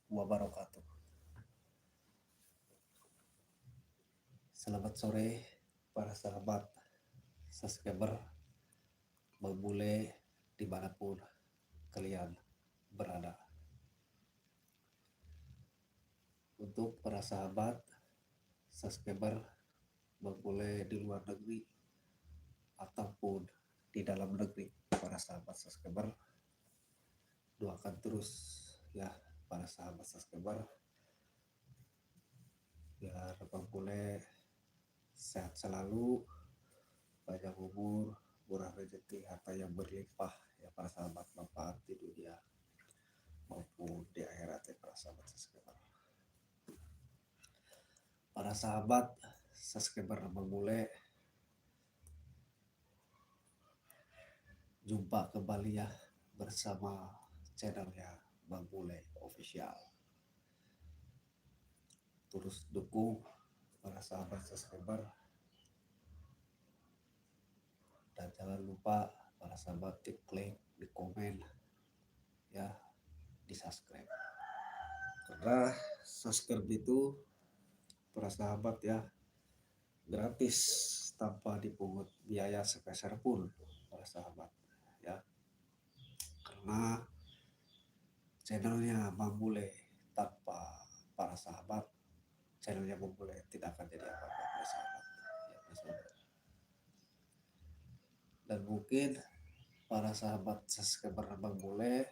wabarakatuh. Selamat sore para sahabat subscriber Bang Bule dimanapun kalian berada. Untuk para sahabat subscriber Bang Bule di luar negeri ataupun di dalam negeri, para sahabat subscriber, doakan terus ya para sahabat subscriber biar Bang Bule sehat selalu, panjang umur, murah rezeki, harta yang berlimpah ya para sahabat, manfaat di dunia maupun di akhirat ya para sahabat subscriber. Para sahabat subscriber Bang Bule, jumpa kembali ya bersama channelnya Bang Bule Official. Terus dukung para sahabat subscriber dan jangan lupa para sahabat klik di komen ya, di subscribe, karena subscribe itu para sahabat ya gratis tanpa dipungut biaya sepeser pun para sahabat ya, karena channelnya Bang Bule tanpa para sahabat, channelnya Bang Bule tidak akan jadi apa-apa para sahabat ya, para sahabat. Dan mungkin para sahabat subscriber Bang Bule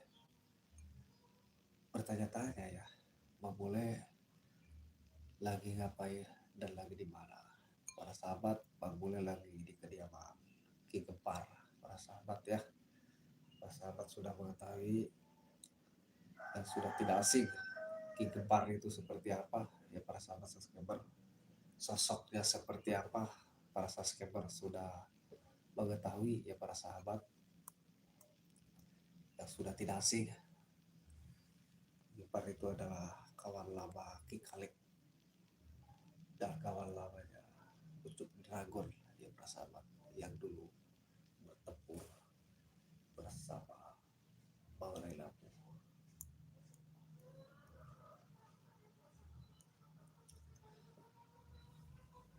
bertanya-tanya ya, Bang Bule lagi ngapain dan lagi di mana? Para sahabat, Bang Bule lagi di kediaman Ki Gempar para sahabat ya. Para sahabat sudah mengetahui dan sudah tidak asing Ki Gempar itu seperti apa ya para sahabat subscriber. Sosoknya seperti apa para subscriber sudah mengetahui ya para sahabat, yang sudah tidak asing. Gempar itu adalah kawan lama Ki Kalik dan kawan lamanya Ucup Dragon ya para sahabat, yang dulu bertempur bersama Bang Rai Lampung.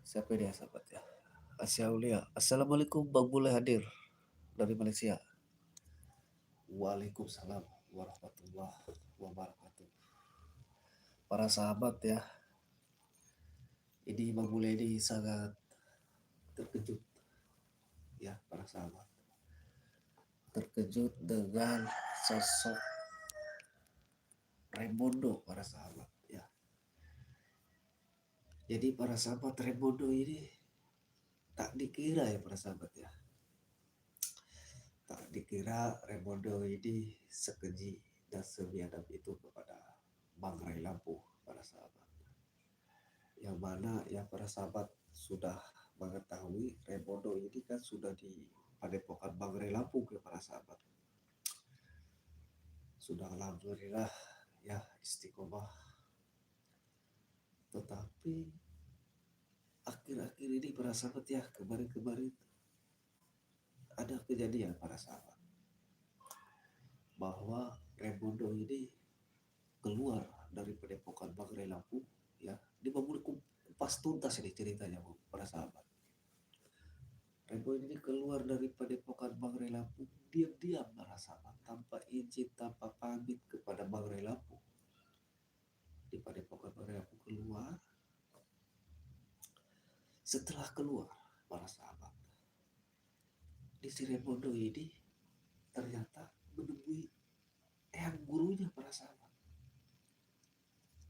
Siapa dia sahabat ya? Asyaulia. Assalamualaikum, Bang Bule hadir dari Malaysia. Waalaikumsalam warahmatullahi wabarakatuh. Para sahabat ya, ini Bang Bule ini sangat terkejut ya para sahabat. Terkejut dengan sosok Raimundo para sahabat ya. Jadi para sahabat, Raimundo ini tak dikira ya para sahabat ya. Tak dikira Raimundo ini sekeji dan sebiadab itu kepada Bang Rai Lampung para sahabat. Yang mana ya para sahabat sudah mengetahui Raimundo ini kan sudah di Padepokan Bang Rai Lampung ya para sahabat. Sudah alhamdulillah ya istiqomah. Tetapi akhir-akhir ini para sahabat ya, kemarin-kemarin ada kejadian para sahabat bahwa Raimundo ini keluar dari Padepokan Bang Rai Lampung ya. Di Bang kupas tuntas ini ceritanya para sahabat. Raimundo ini keluar dari Padepokan Bang Rai Lampung diam-diam para sahabat, tanpa izin, tanpa pamit kepada Bang Rai Lampung. Di Padepokan Bang Rai Lampung keluar. Setelah keluar para sahabat, di si Raimundo ini ternyata menemui eyang gurunya para sahabat,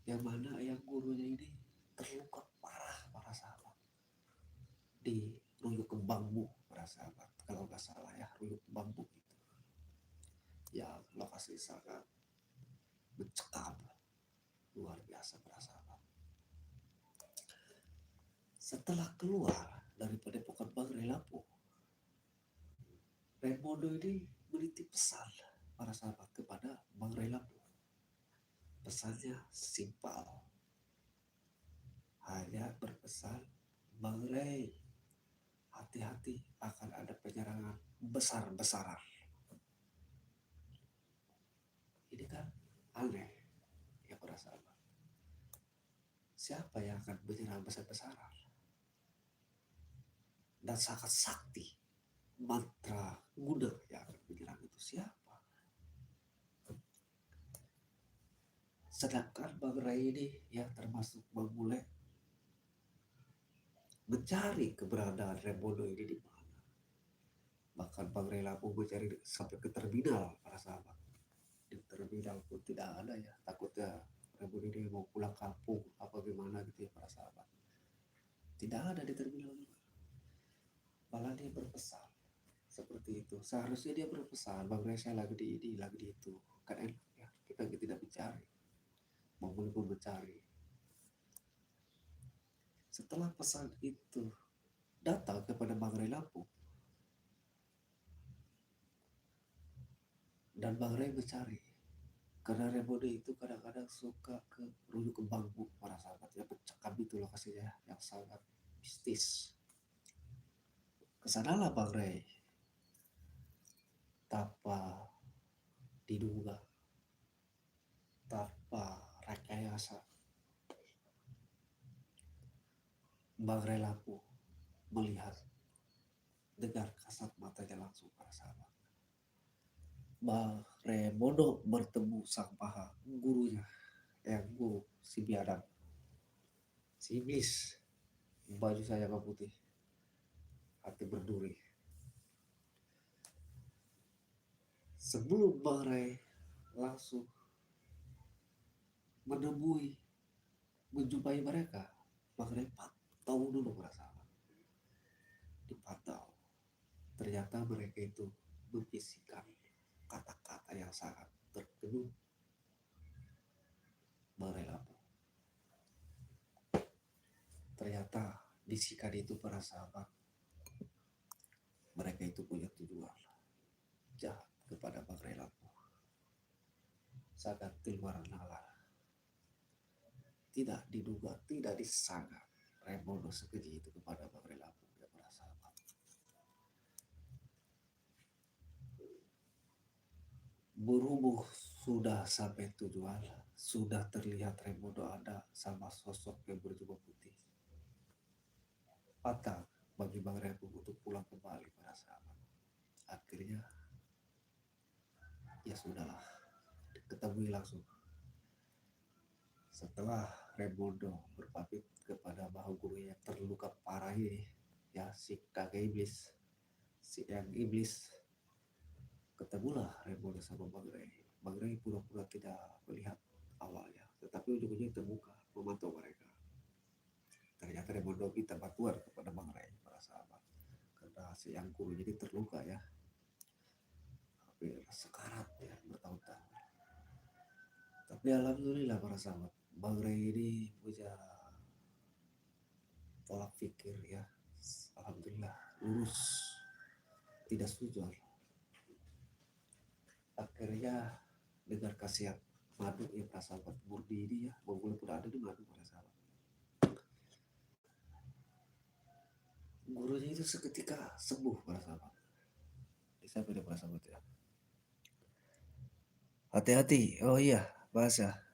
yang mana eyang gurunya ini terluka parah para sahabat di Ruyuk Bambu para sahabat, kalau nggak salah ya, Ruyuk Bambu itu yang lokasi sangat mencekam luar biasa para sahabat. Setelah keluar dari Padepokan Bang Rai Lampung, Raimundo ini menitip pesan para sahabat kepada Bang Rai Lampung. Pesannya simpel, hanya berpesan, Bang Rai, hati-hati akan ada penyerangan besar-besaran. Ini kan aneh ya para sahabat. siapa yang akan menyerang besar-besaran dan sangat sakti, mantra guna yang akan menyerang itu siapa? Sedangkan Bang Ray ini yang termasuk Bang Bule mencari keberadaan Rebondo ini di mana. Bahkan Bang Ray Lampung mencari sampai ke terminal para sahabat. Di terminal pun tidak ada ya, takutnya Rebondo ini mau pulang kampung apa gimana gitu ya para sahabat. Tidak ada di terminal juga. Malah dia berpesan seperti itu. Seharusnya dia berpesan, Bang Ray saya lagi di ini, lagi di itu. Kan enak ya, kita tidak mencari. Bang Bule pun mencari. Setelah pesan itu datang kepada Bang Ray Lampung, dan Bang Ray mencari, karena Rebondo itu kadang-kadang suka ke rujuk ke bambu para sahabat ya, pencakap itu lokasinya yang sangat mistis. Kesanalah Bang Ray tanpa diduga, tanpa rekayasa. Bang Ray Lampung melihat dengan kasat matanya langsung para sahabat. Bang Rebondo bertemu sang paha gurunya, yang guru si biadab, si iblis, baju saya putih, hati berduri. Sebelum Bang Ray langsung menemui, menjumpai mereka, Bang Ray pantau dulu para sahabat. Dipantau. Ternyata mereka itu membisikkan kata-kata yang sangat terpenuh Bang Ray Lampung. Ternyata bisikan itu para sahabat, mereka itu punya tujuan jahat kepada Bang Ray Lampung. Sangat di luar nalar. Tidak diduga, tidak disangka Rebondo sekeji itu kepada Bang Ray Lampung ya para sahabat. Berhubung sudah sampai tujuan, sudah terlihat Rebondo ada sama sosok yang berjubah putih. Patah bagi Bang Ray untuk pulang kembali para sahabat. Akhirnya ya sudahlah, ketemu langsung. Setelah Rebondo berpamit kepada bahu guru yang terluka parah ini, ya si kakek iblis, si yang iblis, ketemulah Rebondo sama Bang Ray. Bang Ray pura-pura tidak melihat awalnya, tetapi ujung-ujungnya terbuka memantau mereka. Ternyata Rebondo minta bantuan kepada Bang Ray para sahabat, karena si yang guru jadi terluka ya, hampir sekarat ya, bertahun-tahun. Tapi alhamdulillah para sahabat, Bang Ray ini punya pola pikir ya, alhamdulillah lurus, tidak sujud. Akhirnya dengar kasihan madu ya para sahabat, murni ini ya, boleh pun ada di madu para sahabat. Gurunya itu seketika sembuh para sahabat. Sampai dia para sahabat ya. Hati-hati, oh iya bahasa.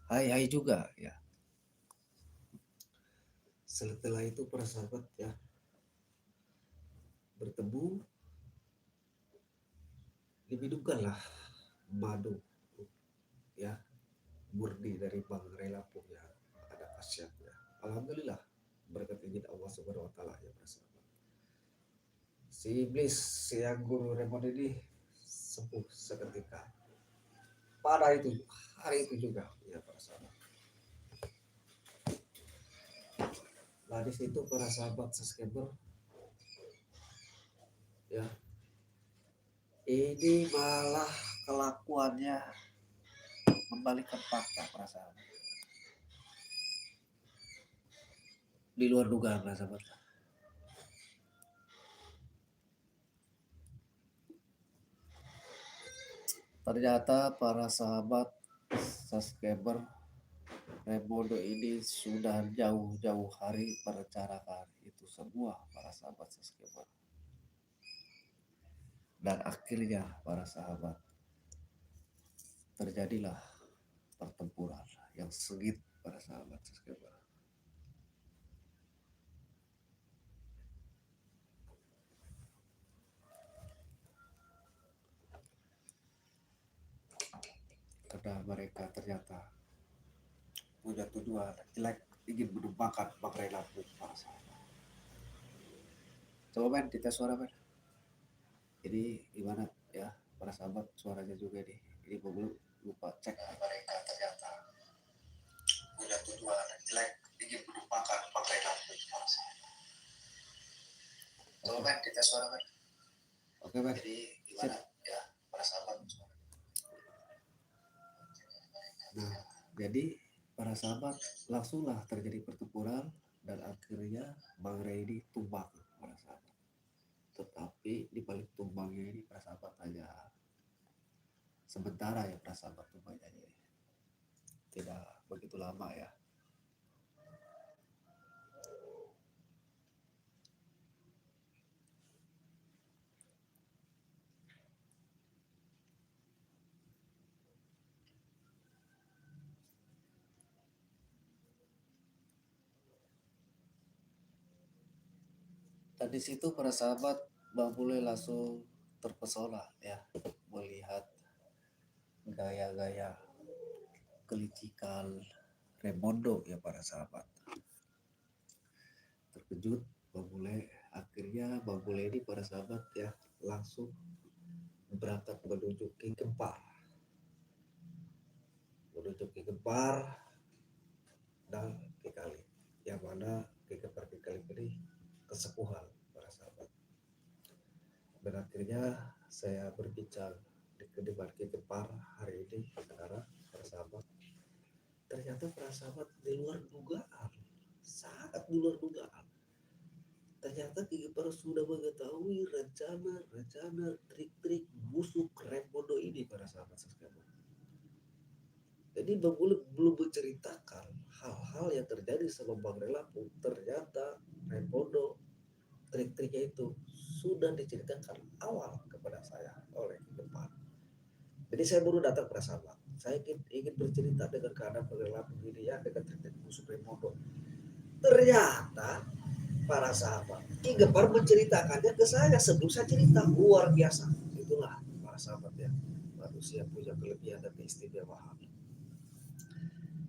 Hai juga ya. Setelah itu para sahabat ya bertemu, diminumkanlah madu ya, murni dari Bang Ray Lampung ya, ada khasiatnya. Alhamdulillah berkat izin Allah Subhanahu wa taala ya para sahabat. Si iblis yang guru Raymond ini sembuh seketika. Pada itu hari itu juga ya para sahabat. Nah di situ para sahabat subscriber ya, ini malah kelakuannya membalikkan fakta para sahabat. Di luar dugaan para sahabat. Ternyata para sahabat subscriber, Rebondo ini sudah jauh-jauh hari merencanakan itu semua para sahabat subscriber. Dan akhirnya para sahabat terjadilah pertempuran yang sengit para para sahabat subscriber. Karena mereka ternyata punya tujuan jelek, ingin menumpangkan bangkai Lampung para sahabat. Coba men kita suara men. Ini gimana ya para sahabat, suaranya juga nih. Ini belum lupa cek. Mereka ternyata punya tujuan jelek, ingin menumpangkan bangkai Lampung para sahabat. Coba men kita suara men. Oke men. Jadi gimana ya para sahabat. Nah, jadi para sahabat langsunglah terjadi pertempuran dan akhirnya Bang Ray ini tumbang para sahabat. Tetapi di balik tumbangnya ini para sahabat hanya sementara ya para sahabat, tumbangnya ini tidak begitu lama ya. Dan di situ para sahabat Bang Bule langsung terpesona ya melihat gaya-gaya kelicikan Raimondo ya para sahabat. Terkejut Bang Bule, akhirnya Bang Bule ini para sahabat ya langsung berangkat menuju ke Gempar. Menuju ke Gempar dan ke Kali. Yang mana ke Gempar ke Kali ini kesepuhan para sahabat. Dan akhirnya saya berbincang di Debar ke Gempar hari ini karena para sahabat ternyata para sahabat di luar dugaan, sangat di luar dugaan. Ternyata Ki Gempar sudah mengetahui rencana, trik-trik busuk Raimondo ini para sahabat sekalian. Jadi Bang Bule belum menceritakan hal-hal yang terjadi sama Bang Ray Lampung. Ternyata Raimondo trik-triknya itu sudah diceritakan awal kepada saya oleh Ki Gempar. Jadi saya baru datang para sahabat. Saya ingin bercerita dengan keadaan Bang Ray Lampung ini ya, dengan trik-trik busuk Raimondo. Ternyata para sahabat Ki Gempar menceritakannya ke saya sebelum saya cerita. Luar biasa. Itulah para sahabat ya, manusia punya kelebihan dan keistimewaan.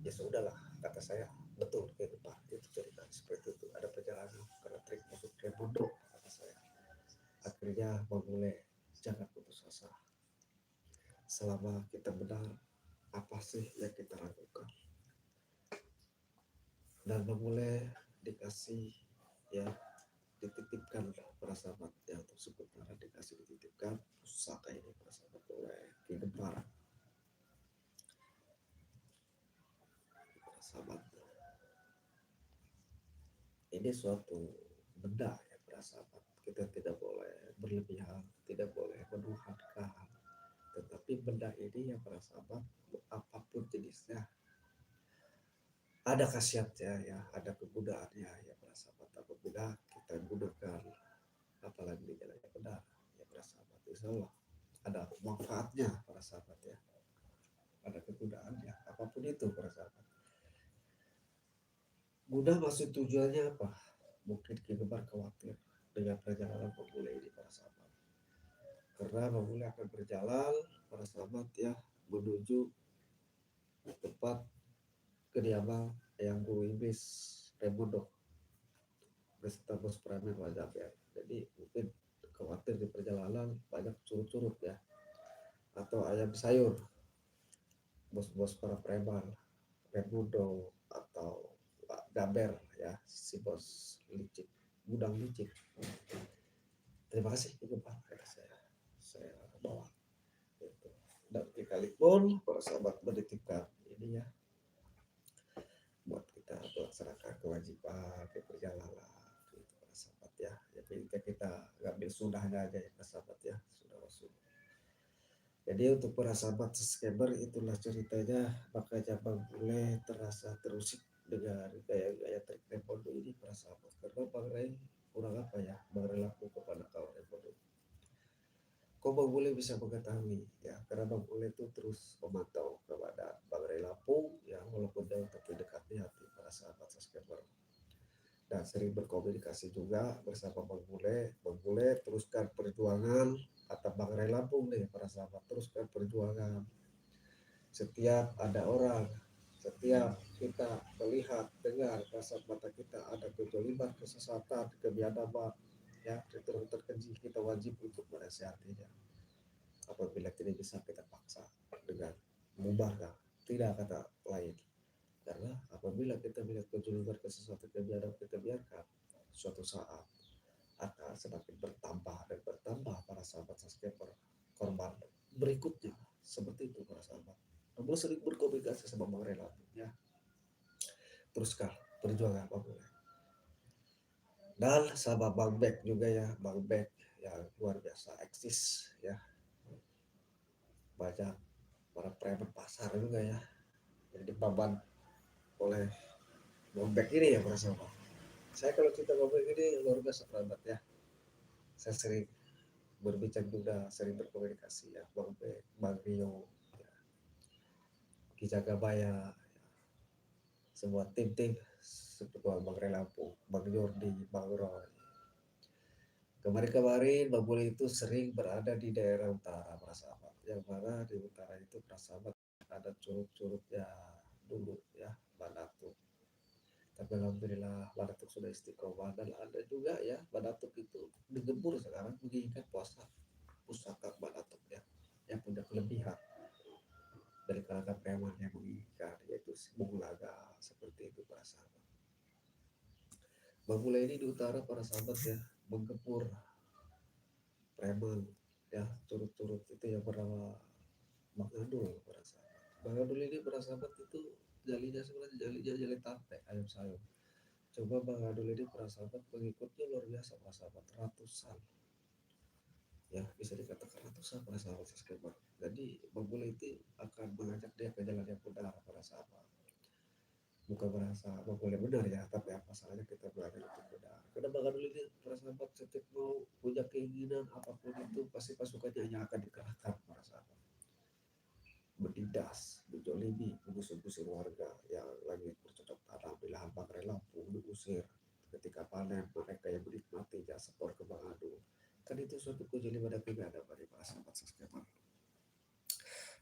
Ya sudahlah, kata saya, betul Ki Gempar itu cerita seperti itu, ada perjalanan karena trik masuk Raimondo, kata saya. Akhirnya Bang Bule jangan putus asa. Selama kita benar, apa sih yang kita lakukan? Dan Bang Bule dikasih ya, dititipkan para sahabat yang tersebut, karena dikasih dititipkan pusaka ini para sahabat oleh Ki Gempar. Para sahabat, ini suatu benda ya para sahabat. Kita tidak boleh berlebihan, tidak boleh menuhankan. Tetapi benda ini ya para sahabat, apapun jenisnya, ada khasiatnya ya, ada kegunaannya ya para sahabat. Apabila kita gunakan apalagi di jalan yang benar ya para sahabat, insya Allah ada manfaatnya para sahabat ya, ada kegunaannya apapun itu para sahabat. Guna maksud tujuannya apa? Mungkin Ki Gempar khawatir dengan perjalanan Bang Bule ini para sahabat, karena Bang Bule akan berjalan para sahabat ya menuju tempat kediaman yang Guru Iblis Raimondo beserta bos Pramen Wajaber. Jadi mungkin khawatir di perjalanan banyak curut-curut ya, atau ayam sayur bos-bos para preman Raimondo atau Gaber ya, si bos licik, gudang licik. Terima kasih itu Pak, saya bawa itu. Dan sekalipun para sahabat menitipkan ini ya buat kita melaksanakan kewajiban ke perjalanan itu para sahabat ya. Jadi kita ngambil sudahnya aja ya para sahabat ya, sudah rasul. Jadi untuk para sahabat subscriber itulah ceritanya, makanya Bang Bule terasa terusik dengan gaya-gaya trik Raimondo ini para sahabat, karena Bang Ray kurang apa ya, Bang Ray laku kepada kawan Raimondo. Kok Bang Bule bisa mengetahui ya, karena Bang Bule itu terus memantau kepada Bang Ray Lampung ya, walaupun jauh tapi dekatnya sering berkomunikasi juga bersama Bang Bule. Bang Bule teruskan perjuangan, atau Bang Ray Lampung nih para sahabat, teruskan perjuangan. Setiap ada orang, setiap kita melihat, dengar, kasat mata kita ada kezaliman, kesesatan, kebiadaban, ya itu terkeji, kita wajib untuk menasihatinya. Apabila tidak bisa kita paksa dengan memubahkan, tidak kata lain. Karena apabila kita melihat kezaliman, kesesatan, kebiadaban, kita biarkan, suatu saat akan semakin bertambah dan bertambah para sahabat subscriber korban berikutnya. Seperti itu para sahabat. Namun sering berkomunikasi sama Bang Rela ya. Teruskan perjuangan Bang Rela. Dan sama Bang Bek juga ya, Bang Bek yang luar biasa eksis ya. Banyak para preman pasar juga ya. Jadi dipaban oleh Bang Bek ini ya para sahabat. Saya kalau cerita Bang Bek ini luar biasa sahabat ya. Saya sering berbincang juga, sering berkomunikasi ya, Bang Bek, Bang Rio, ya, Ki Jagabaya, ya, semua tim-tim seperti Bang Relapo, Bang Jordi, Bang Roy. Kemarin-kemarin Bang Bule itu sering berada di daerah utara para sahabat. Yang mana di utara itu para sahabat ada curug-curugnya dulu ya, Banatuk. Tapi alhamdulillah Banatuk sudah istiqomah, dan ada juga ya Banatuk itu digempur sekarang menginginkan pusaka Banatuk ya, yang punya kelebihan dari kalangan preman yang menginginkan, yaitu Bunglaga, seperti itu para sahabat. Bang Bule ini di utara para sahabat ya, menggempur preman ya, curut-curut itu yang bernama Bang Adul para sahabat. Bang Adul ini para sahabat itu jalinya sebenarnya jali tape ayam sayur. Coba Bang Adul ini para sahabat pengikutnya luar biasa para sahabat, ratusan ya, bisa dikatakan ratusan para sahabat subscriber. Jadi Bang Bule itu akan mengajak dia ke jalan yang benar para sahabat. Bukan merasa Bang Bule benar ya, tapi apa salahnya kita belajar untuk benar. Karena Bang Adul ini para sahabat setiap mau punya keinginan apapun itu pasti pasukannya hanya akan dikerahkan para sahabat. Berdidas, menjolimi, mengusir-usir warga yang lagi bercocok tanam di lahan Bang Relampung, diusir. Ketika panen mereka yang menikmati jasa perkembang adu. Kan itu suatu kejoliman dan pidana bagi para sahabat subscriber.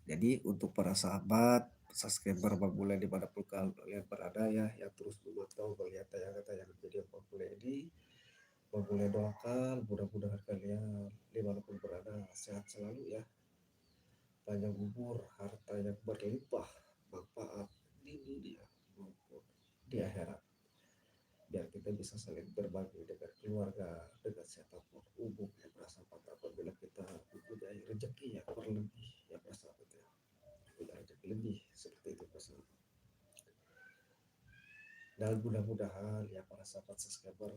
Jadi untuk para sahabat subscriber Bang Bule dimanapun kalian berada ya, yang terus memantau melihat tayangan-tayangan video Bang Bule ini, Bang Bule doakan mudah-mudahan kalian dimanapun berada sehat selalu ya, panjang umur, harta yang berlimpah, manfaat di dunia maupun di akhirat. Biar kita bisa saling berbagi dengan keluarga, dengan siapapun umum yang merasa apabila kita mempunyai rezeki yang berlebih ya persahabat ya, punya rezeki lebih seperti itu persahabat. Dan mudah-mudahan ya para sahabat subscriber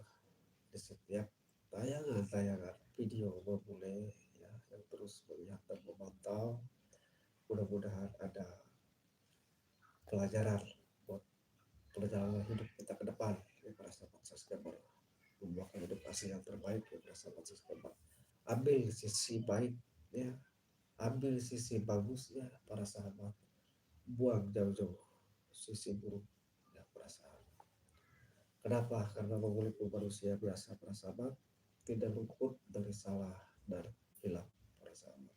di setiap tayangan-tayangan video Bule ya, yang terus melihat dan memantau, mudah-mudahan ada pelajaran buat perjalanan hidup kita ke depan ya para sahabat subscriber, membuahkan edukasi yang terbaik ya para sahabat subscriber. Ambil sisi baik ya, ambil sisi bagusnya para sahabat, buang jauh-jauh sisi buruk ya para sahabat. Kenapa? Karena memiliki manusia biasa para sahabat, tidak luput dari salah dan hilang para sahabat.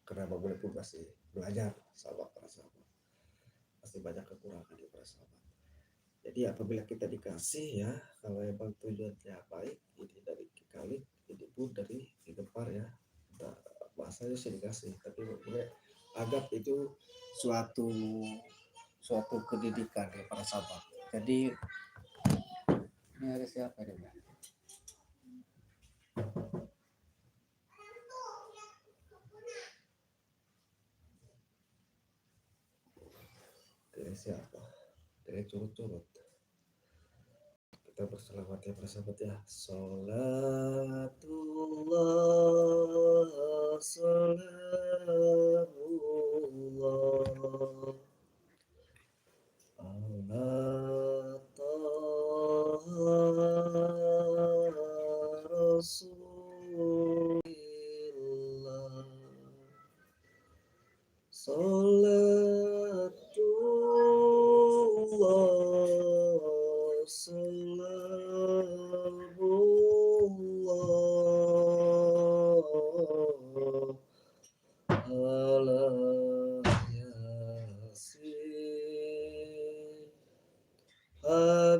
Karena boleh pun masih belajar sahabat para sahabat, pasti banyak kekurangan ya para sahabat. Jadi apabila kita dikasih ya, kalau emang tujuannya baik, ini dari kali, ini pun dari gempar ya. Nah, bahasanya sih dikasih, tapi boleh anggap itu suatu pendidikan ya para sahabat. Jadi ini ada siapa ini? Dari siapa? Dari curut-curut. Kita berselawat ya para sahabat ya. Salatullah salamullah ala taha rasulillah. Salatullah salam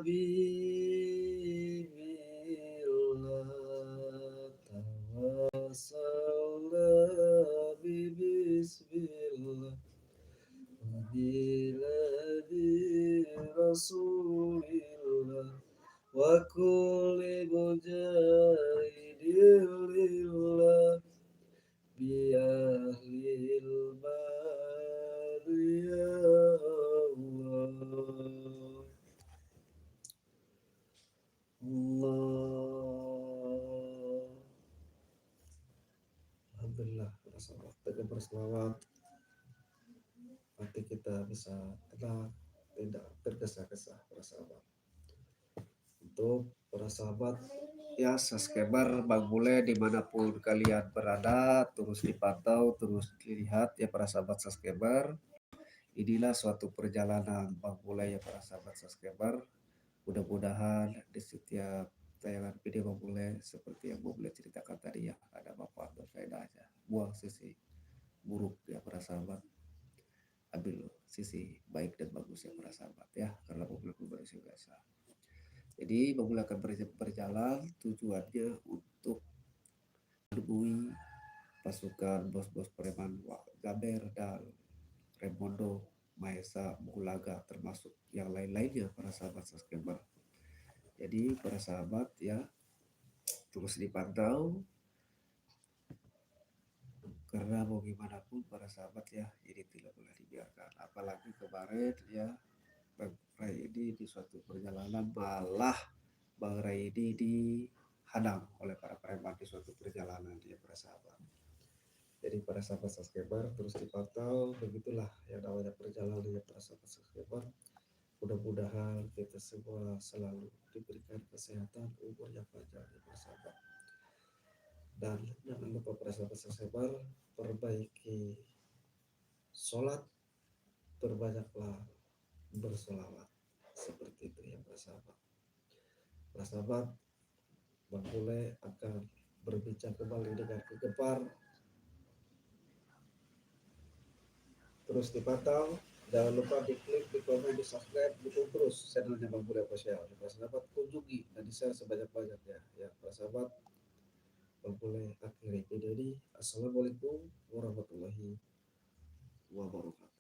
billah, tawassalna bismillah, wabiladi rasulillah, wa kulli mujahidillah, bi ahlil bari ya Allah. Allah. Alhamdulillah, dengan berselawat hati kita bisa tenang, tidak tergesa-gesa para sahabat. Untuk para sahabat ya subscriber Bang Bule dimanapun kalian berada, terus dipantau, terus dilihat ya para sahabat subscriber. Inilah suatu perjalanan Bang Bule ya para sahabat subscriber. Mudah-mudahan di setiap tayangan video Bang Bule seperti yang Bang Bule ceritakan tadi ya, ada manfaat berfaedah aja. Buang sisi buruk ya para sahabat, ambil sisi baik dan bagus ya para sahabat ya, karena Bang Bule manusia biasa. Jadi Bang Bule akan berjalan tujuannya untuk menemui pasukan bos-bos preman Gaber dan Remondo, Maesa, Bulaga, termasuk yang lain-lainnya para sahabat subscriber. Jadi para sahabat ya terus dipantau, karena mau gimana pun para sahabat ya ini tidak boleh dibiarkan. Apalagi kemarin ya Bang Rai ini di suatu perjalanan malah Bang Rai ini dihadang oleh para preman di suatu perjalanan ya para sahabat. Jadi para sahabat subscriber terus dipantau, begitulah yang namanya perjalanan ya para sahabat subscriber. Mudah-mudahan kita semua selalu diberikan kesehatan, umur yang panjang ya para sahabat. Dan jangan lupa para sahabat subscriber, perbaiki sholat, berbanyaklah bersolawat, seperti itu ya para sahabat. Para sahabat, Bang Bule akan berbincang kembali dengan kegempar. Terus dipantau, jangan lupa diklik, di komen, di subscribe, dukung terus channelnya Bang Bule Official. Para sahabat kunjungi dan di share sebanyak-banyaknya ya para sahabat. Bang Bule akhiri video ini. Assalamualaikum warahmatullahi wabarakatuh.